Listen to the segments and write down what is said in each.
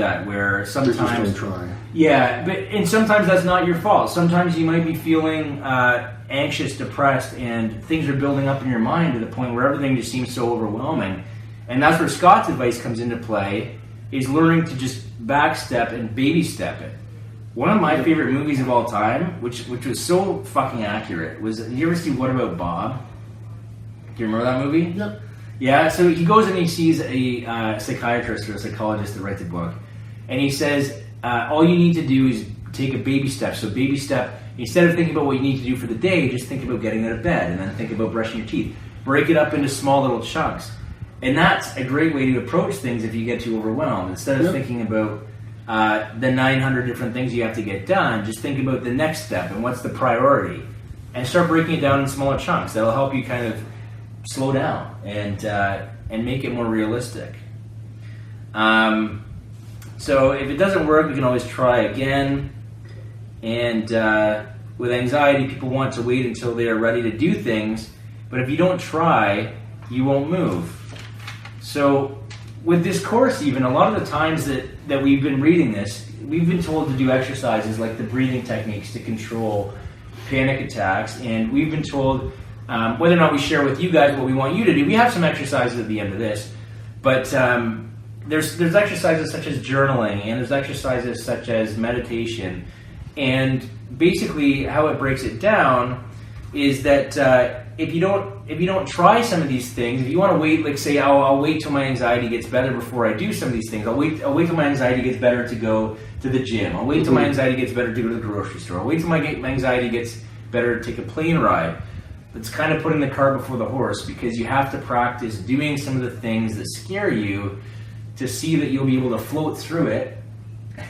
that, where They just sometimes... don't try. Yeah, and sometimes that's not your fault. Sometimes you might be feeling anxious, depressed, and things are building up in your mind to the point where everything just seems so overwhelming. And that's where Scott's advice comes into play, is learning to just backstep and baby step it. One of my favorite movies of all time, which was so fucking accurate, was, did you ever see What About Bob? Do you remember that movie? Yep. Yeah, so he goes and he sees a psychiatrist or a psychologist that writes a book. And he says, all you need to do is take a baby step. So baby step, instead of thinking about what you need to do for the day, just think about getting out of bed and then think about brushing your teeth. Break it up into small little chunks. And that's a great way to approach things if you get too overwhelmed. Instead of thinking about the 900 different things you have to get done, just think about the next step and what's the priority. And start breaking it down in smaller chunks. That'll help you kind of slow down and make it more realistic. So if it doesn't work, we can always try again. And with anxiety, people want to wait until they are ready to do things. But if you don't try, you won't move. So with this course, even, a lot of the times that we've been reading this, we've been told to do exercises like the breathing techniques to control panic attacks. And we've been told, whether or not we share with you guys what we want you to do, we have some exercises at the end of this. But there's exercises such as journaling, and there's exercises such as meditation. And basically how it breaks it down is that if you don't try some of these things, if you want to wait, like say, I'll wait till my anxiety gets better before I do some of these things. I'll wait till my anxiety gets better to go to the gym. I'll wait till my anxiety gets better to go to the grocery store. I'll wait till my anxiety gets better to take a plane ride. It's kind of putting the cart before the horse, because you have to practice doing some of the things that scare you to see that you'll be able to float through it.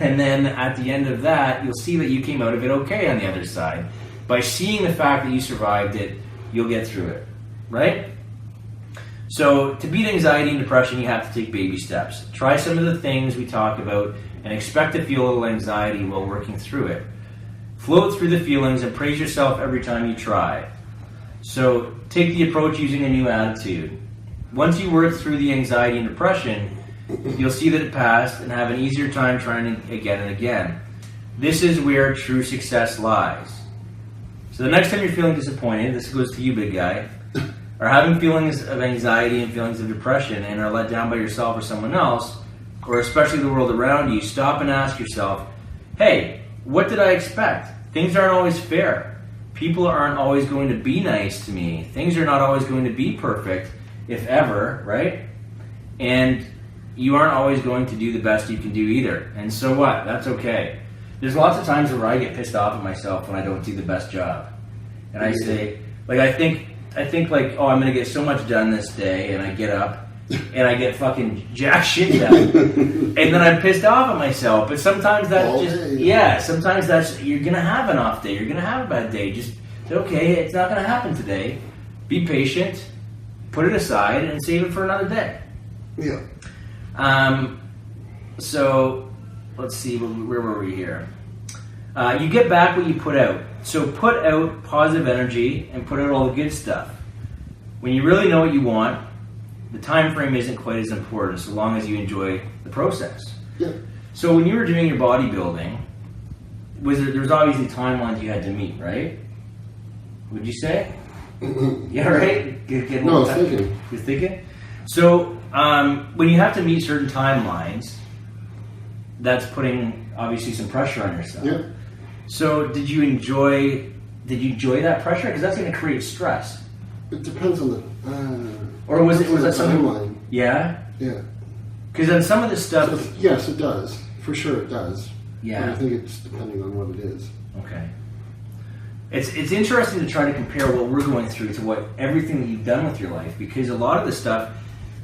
And then at the end of that, you'll see that you came out of it okay on the other side. By seeing the fact that you survived it, you'll get through it, right? So to beat anxiety and depression, you have to take baby steps. Try some of the things we talk about and expect to feel a little anxiety while working through it. Float through the feelings and praise yourself every time you try. So take the approach using a new attitude. Once you work through the anxiety and depression, you'll see that it passed and have an easier time trying it again and again. This is where true success lies. So the next time you're feeling disappointed, this goes to you, big guy, are having feelings of anxiety and feelings of depression and are let down by yourself or someone else, or especially the world around you, stop and ask yourself, hey, what did I expect? Things aren't always fair. People aren't always going to be nice to me. Things are not always going to be perfect, if ever, right? And you aren't always going to do the best you can do either. And so what? That's okay. There's lots of times where I get pissed off at myself when I don't do the best job. And I say, like, I think like, oh, I'm going to get so much done this day, and I get up, and I get fucking jack shit done. And then I'm pissed off at myself. But sometimes that's sometimes that's, you're going to have an off day. You're going to have a bad day. Just say, okay, it's not going to happen today. Be patient, put it aside, and save it for another day. Yeah. So, let's see, where were we here? You get back what you put out. So put out positive energy and put out all the good stuff. When you really know what you want, the time frame isn't quite as important, so long as you enjoy the process. Yeah. So when you were doing your bodybuilding, there was obviously timelines you had to meet, right? Would you say? Yeah, right? No, I was thinking. You're thinking? So when you have to meet certain timelines, that's putting obviously some pressure on yourself. Yeah. So did you enjoy that pressure? Because that's going to create stress. It depends on the. Or was that something? Timeline. Yeah. Yeah. Because on some of the stuff. So, yes, it does. For sure, it does. Yeah. But I think it's depending on what it is. Okay. It's interesting to try to compare what we're going through to what everything that you've done with your life, because a lot of the stuff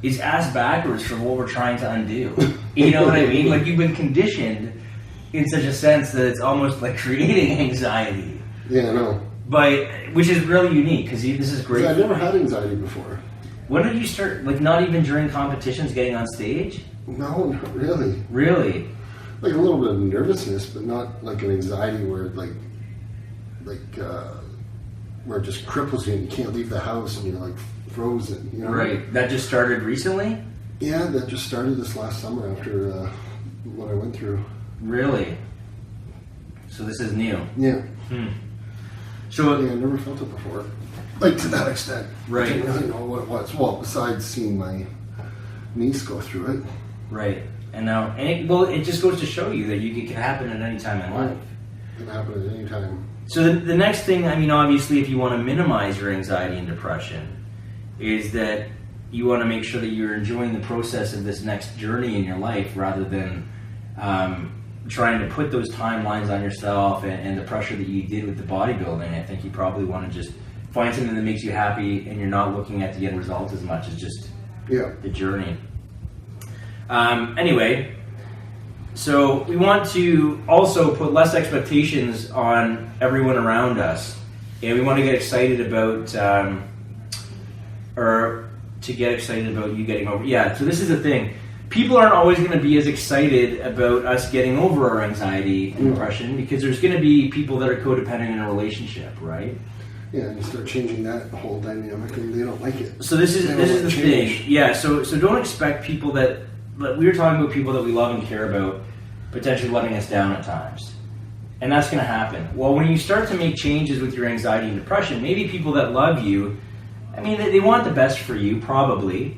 is ass backwards from what we're trying to undo. You know what I mean? Like, you've been conditioned in such a sense that it's almost like creating anxiety. Yeah, I know. Which is really unique, because this is great. Yeah, I've never had anxiety before. When did you start, like, not even during competitions getting on stage? No, not really. Really? Like a little bit of nervousness, but not like an anxiety where where it just cripples you and you can't leave the house and you're like frozen. You know? Right. That just started recently? Yeah, that just started this last summer after what I went through. Really? So this is new. Yeah. So Yeah, I never felt it before. Like to that extent. Right. I didn't really know what it was. Well, besides seeing my niece go through it. Right. And now, it just goes to show you that it can happen at any time in life. It can happen at any time. So the next thing, I mean, obviously, if you want to minimize your anxiety and depression, is that you want to make sure that you're enjoying the process of this next journey in your life rather than trying to put those timelines on yourself and the pressure that you did with the bodybuilding. I think you probably want to just find something that makes you happy and you're not looking at the end result as much as just the journey. Anyway, so we want to also put less expectations on everyone around us, and we want to get excited about, you getting over. Yeah, so this is the thing. People aren't always going to be as excited about us getting over our anxiety and depression because there's going to be people that are codependent in a relationship, right? Yeah, and you start changing that whole dynamic, and they don't like it. So this is the thing. Yeah, so don't expect people that we were talking about people that we love and care about potentially letting us down at times. And that's going to happen. Well, when you start to make changes with your anxiety and depression, maybe people that love you, I mean, they want the best for you, probably,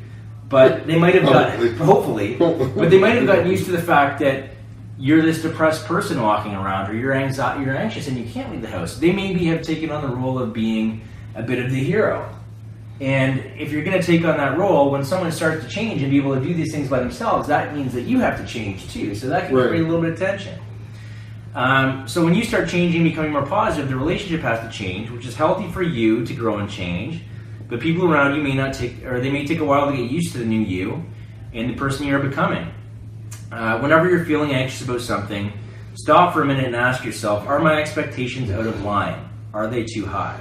but they might have hopefully, but they might have gotten used to the fact that you're this depressed person walking around, or you're anxious and you can't leave the house. They maybe have taken on the role of being a bit of the hero. And if you're going to take on that role, when someone starts to change and be able to do these things by themselves, that means that you have to change too. So that can create a little bit of tension. So when you start changing, becoming more positive, the relationship has to change, which is healthy for you to grow and change. But people around you they may take a while to get used to the new you and the person you're becoming. Whenever you're feeling anxious about something, stop for a minute and ask yourself, are my expectations out of line? Are they too high?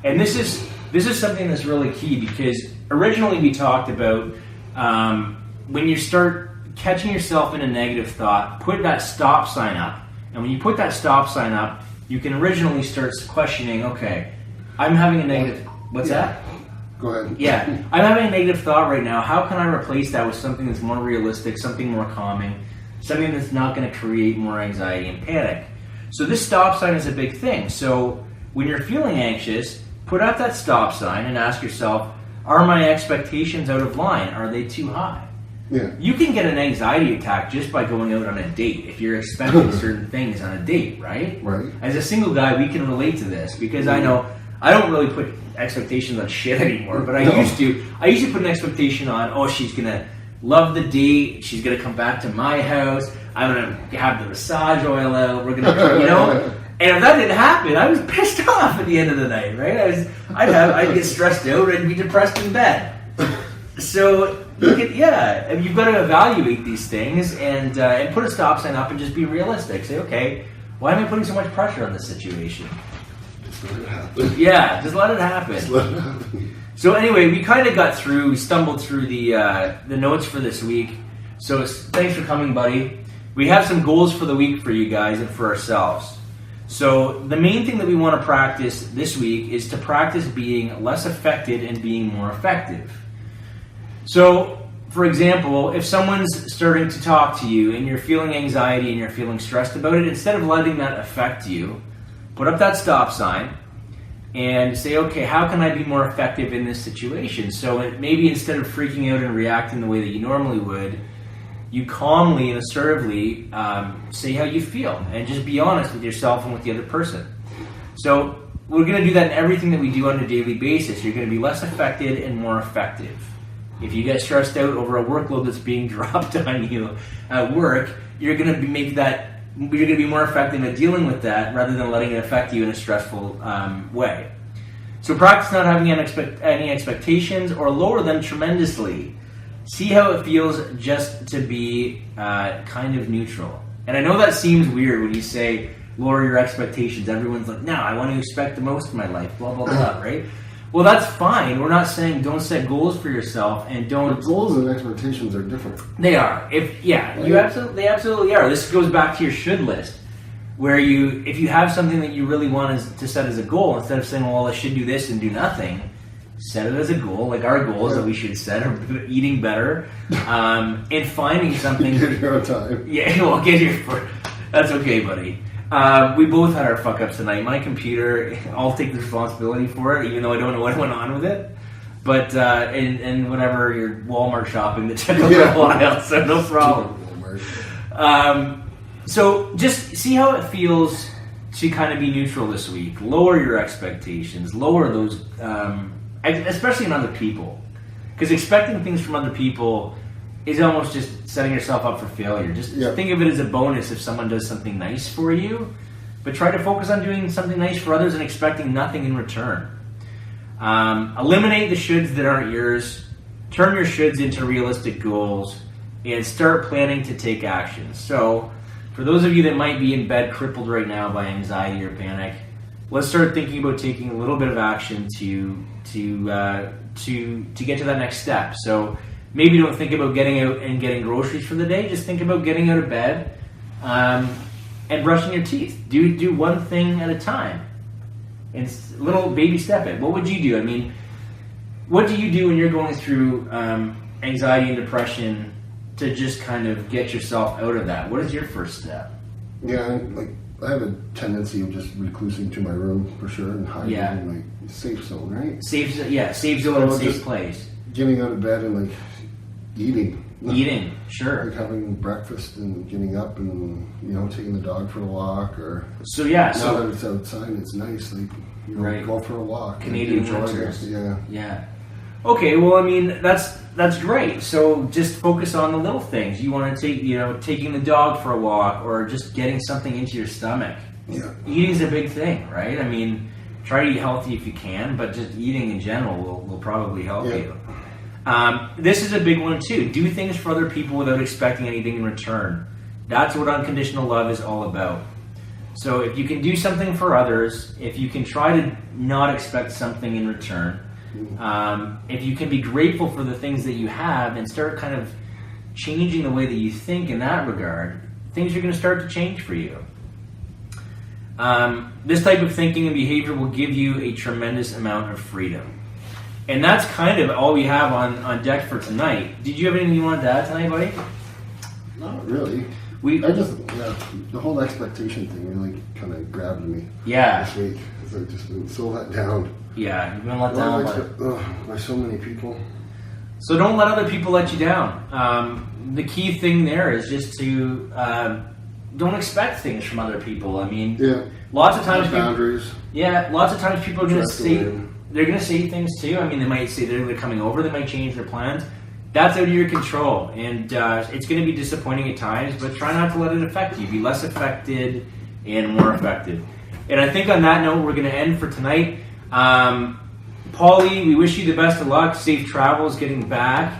And this is something that's really key, because originally we talked about when you start catching yourself in a negative thought, put that stop sign up. And when you put that stop sign up, you can originally start questioning, okay, I'm having a negative... What's that? Go ahead. Yeah, I'm having a negative thought right now. How can I replace that with something that's more realistic, something more calming, something that's not going to create more anxiety and panic? So this stop sign is a big thing. So when you're feeling anxious, put out that stop sign and ask yourself, are my expectations out of line? Are they too high? Yeah. You can get an anxiety attack just by going out on a date if you're expecting certain things on a date, right? Right. As a single guy, we can relate to this, because I know I don't really put expectations on shit anymore, but I used to. I used to put an expectation on, oh, she's going to love the date, she's going to come back to my house, I'm going to have the massage oil out, we're going to, And if that didn't happen, I was pissed off at the end of the night, right? I'd get stressed out, I'd be depressed in bed. So, you've got to evaluate these things and put a stop sign up and just be realistic. Say, okay, why am I putting so much pressure on this situation? Just let it happen. Yeah, just let it happen. Just let it happen. So anyway, we stumbled through the notes for this week. So thanks for coming, buddy. We have some goals for the week for you guys and for ourselves. So the main thing that we want to practice this week is to practice being less affected and being more effective. So, for example, if someone's starting to talk to you and you're feeling anxiety and you're feeling stressed about it, instead of letting that affect you, put up that stop sign and say, okay, how can I be more effective in this situation? So maybe instead of freaking out and reacting the way that you normally would, you calmly and assertively say how you feel and just be honest with yourself and with the other person. So we're going to do that in everything that we do on a daily basis. You're going to be less affected and more effective. If you get stressed out over a workload that's being dropped on you at work, you're going to be more effective at dealing with that rather than letting it affect you in a stressful way. So practice not having any expectations or lower them tremendously. See how it feels just to be kind of neutral. And I know that seems weird when you say lower your expectations. Everyone's like, no, I want to expect the most in my life, blah, blah, blah, right? Well, that's fine. We're not saying don't set goals for yourself and don't... But goals and expectations are different. They are. They absolutely are. This goes back to your should list, where if you have something that you really want to set as a goal, instead of saying, well, I should do this and do nothing, set it as a goal. Like our goal is that we should set eating better, and finding something. Get here on time. Yeah, we'll get here for. That's okay, buddy. We both had our fuck ups tonight. My computer, I'll take the responsibility for it, even though I don't know what went on with it. But and whenever you're Walmart shopping, that took a little while, so no problem. So just see how it feels to kind of be neutral this week. Lower your expectations. Lower those, especially in other people, because expecting things from other people is almost just setting yourself up for failure. Just think of it as a bonus if someone does something nice for you, but try to focus on doing something nice for others and expecting nothing in return. Eliminate the shoulds that aren't yours. Turn your shoulds into realistic goals and start planning to take action. So for those of you that might be in bed crippled right now by anxiety or panic, let's start thinking about taking a little bit of action to get to that next step. So maybe don't think about getting out and getting groceries for the day. Just think about getting out of bed and brushing your teeth. Do one thing at a time. And little baby step it. What would you do? I mean, what do you do when you're going through anxiety and depression to just kind of get yourself out of that? What is your first step? Yeah, I have a tendency of just reclusing to my room for sure and hiding in my safe zone, right? Safe zone and safe place. Getting out of bed and eating. Eating, sure. Like having breakfast and getting up and taking the dog for a walk or. So now that it's outside, it's nice. Go for a walk. Canadian enjoy winters. it. Yeah. Okay, well, I mean that's great. So just focus on the little things. You want to take, taking the dog for a walk or just getting something into your stomach. Yeah. Eating's a big thing, right? I mean, try to eat healthy if you can, but just eating in general will probably help you. This is a big one too. Do things for other people without expecting anything in return. That's what unconditional love is all about. So if you can do something for others, if you can try to not expect something in return, if you can be grateful for the things that you have and start kind of changing the way that you think in that regard, things are going to start to change for you. This type of thinking and behavior will give you a tremendous amount of freedom. And that's kind of all we have on deck for tonight. Did you have anything you wanted to add tonight, buddy? Not really. The whole expectation thing really kind of grabbed me this week. Because I've just been so let down. Yeah, you've been let down by so many people. So don't let other people let you down. The key thing there is just to don't expect things from other people. I mean, lots of times boundaries. Lots of times people are going to say they're going to say things too. I mean, they might say they're coming over. They might change their plans. That's out of your control, and it's going to be disappointing at times. But try not to let it affect you. Be less affected and more effective. And I think on that note, we're going to end for tonight. Paulie, we wish you the best of luck. Safe travels getting back.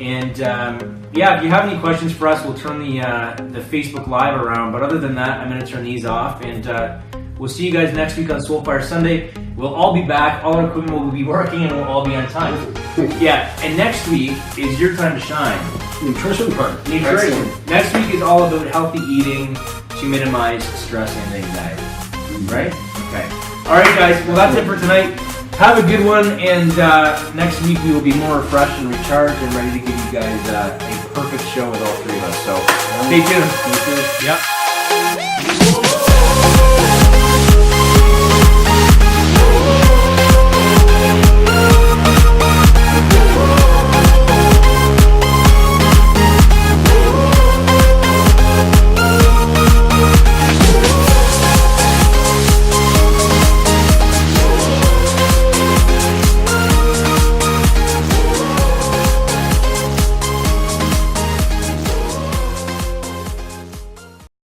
And if you have any questions for us, we'll turn the Facebook Live around. But other than that, I'm going to turn these off. And we'll see you guys next week on Soulfire Sunday. We'll all be back. All our equipment will be working, and we'll all be on time. And next week is your time to shine. Nutrition part. Nutrition. Next week is all about healthy eating to minimize stress and anxiety. Right? Okay. All right, guys. Well, that's it for tonight. Have a good one, and next week we will be more refreshed and recharged and ready to give you guys a perfect show with all three of us. So stay tuned. Yep.